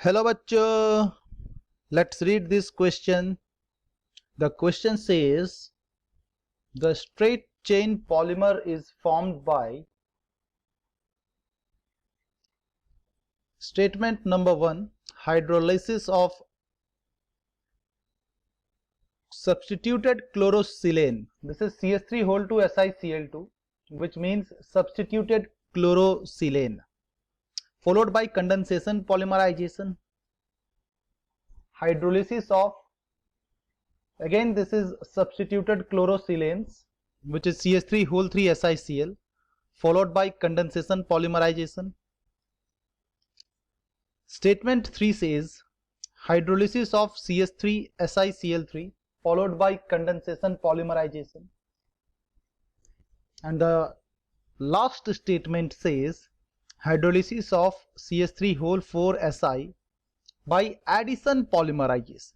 Hello bachcho, let's read this question. The question says the straight chain polymer is formed by statement number 1, hydrolysis of substituted chlorosilane. This is CH3 2SiCl2, which means substituted chlorosilane, followed by condensation polymerization. Hydrolysis of, again this is substituted chlorosilanes, which is CH3 3SiCl, followed by condensation polymerization. Statement 3 says hydrolysis of CH3SiCl3 followed by condensation polymerization. And the last statement says hydrolysis of CH3 4Si by addition polymerization.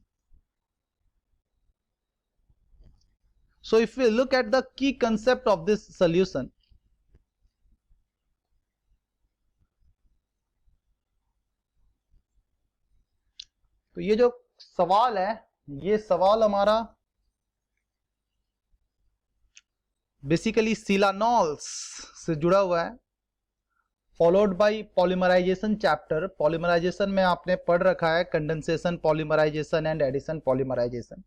So if we look at the key concept of this solution, तो ये जो सवाल है, ये सवाल हमारा basically सिलानॉल्स से जुड़ा हुआ है, followed by polymerisation chapter. Polymerisation में आपने पढ़ रखा है condensation polymerisation and addition polymerisation,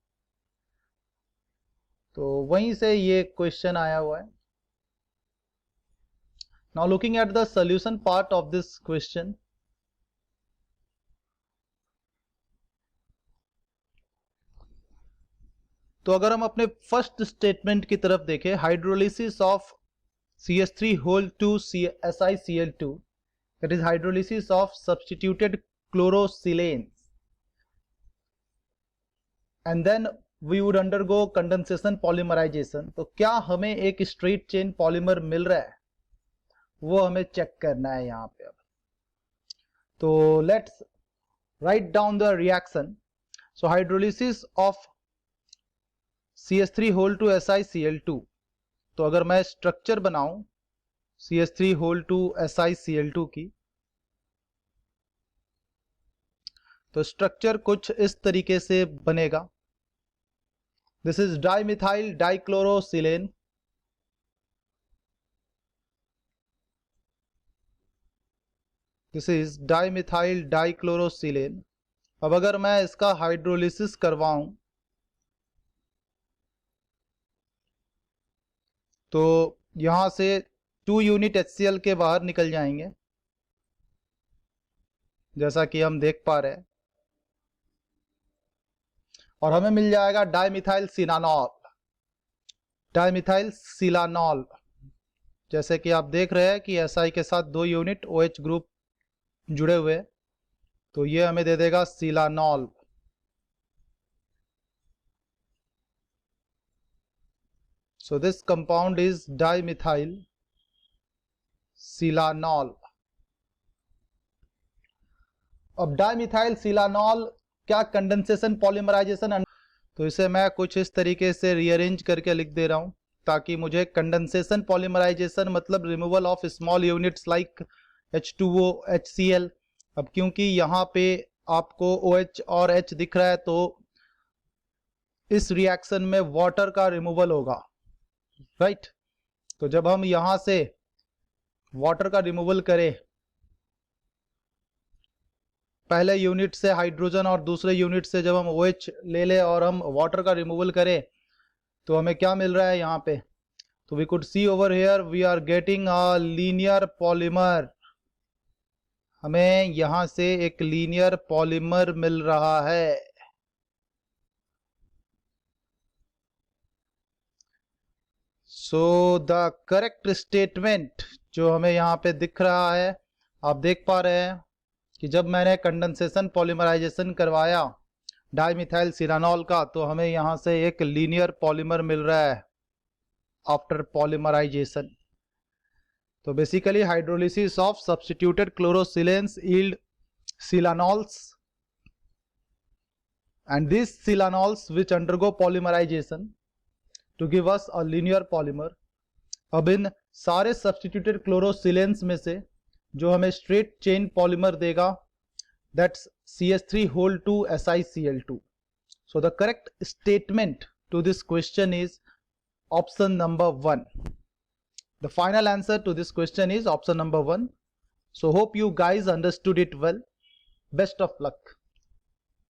तो वहीं से ये क्वेश्चन आया हुआ है. Now looking at the solution part of this question. तो अगर हम अपने फर्स्ट स्टेटमेंट की तरफ देखें, hydrolysis of CH3 2SiCl2, that is hydrolysis of substituted chlorosilanes, and then we would undergo condensation polymerization. तो क्या हमें एक स्ट्रेट चेन पॉलीमर मिल रहा है, वो हमें चेक करना है यहाँ पे. अब तो let's write down the reaction. So hydrolysis of CH3 2SiCl2, तो अगर मैं स्ट्रक्चर बनाऊं CH3 2SiCl2 की, तो स्ट्रक्चर कुछ इस तरीके से बनेगा. This is dimethyl dichlorosilane, this is dimethyl dichlorosilane. अब अगर मैं इसका हाइड्रोलिसिस करवाऊं तो यहां से 2 यूनिट HCl के बाहर निकल जाएंगे, जैसा कि हम देख पा रहे हैं, और हमें मिल जाएगा डाइमिथाइल सिलानॉल. डाइमिथाइल सिलानॉल, जैसे कि आप देख रहे हैं कि Si के साथ 2 यूनिट OH ग्रुप जुड़े हुए, तो ये हमें दे देगा सिलानॉल. So this compound is dimethyl silanol. अब डाइमिथाइल सिलानॉल क्या कंडेंसेशन पॉलीमराइजेशन, तो इसे मैं कुछ इस तरीके से रीअरेंज करके लिख दे रहा हूं ताकि मुझे कंडेंसेशन पॉलीमराइजेशन मतलब removal of small units like H2O HCl. अब क्योंकि यहाँ पे आपको OH और H दिख रहा है, तो इस रिएक्शन में वाटर का रिमूवल होगा, राइट. तो जब हम यहां से वाटर का रिमूवल करें, पहले यूनिट से हाइड्रोजन और दूसरे यूनिट से जब हम OH ले ले और हम वाटर का रिमूवल करें, तो हमें क्या मिल रहा है यहाँ पे. तो we could see over here we are getting a linear polymer. हमें यहां से एक लीनियर पॉलीमर मिल रहा है. सो द करेक्ट स्टेटमेंट जो हमें यहाँ पे दिख रहा है, आप देख पा रहे हैं कि जब मैंने कंडेंसेशन पॉलीमराइजेशन करवाया डाइमिथाइल सिलानॉल का, तो हमें यहाँ से एक लीनियर पॉलीमर मिल रहा है आफ्टर पॉलीमराइजेशन. तो basically hydrolysis of substituted chlorosilanes yield silanols, and this silanols which undergo polymerisation to give us a linear polymer. अब इन सारे सब्स्टिट्यूटेड क्लोरोसिलेंस में से जो हमें स्ट्रेट चेन पॉलीमर देगा, that's CH3 whole 2 SiCl2. So the correct statement to this question is option number 1. The final answer to this question is option number 1. So hope you guys understood it well. Best of luck.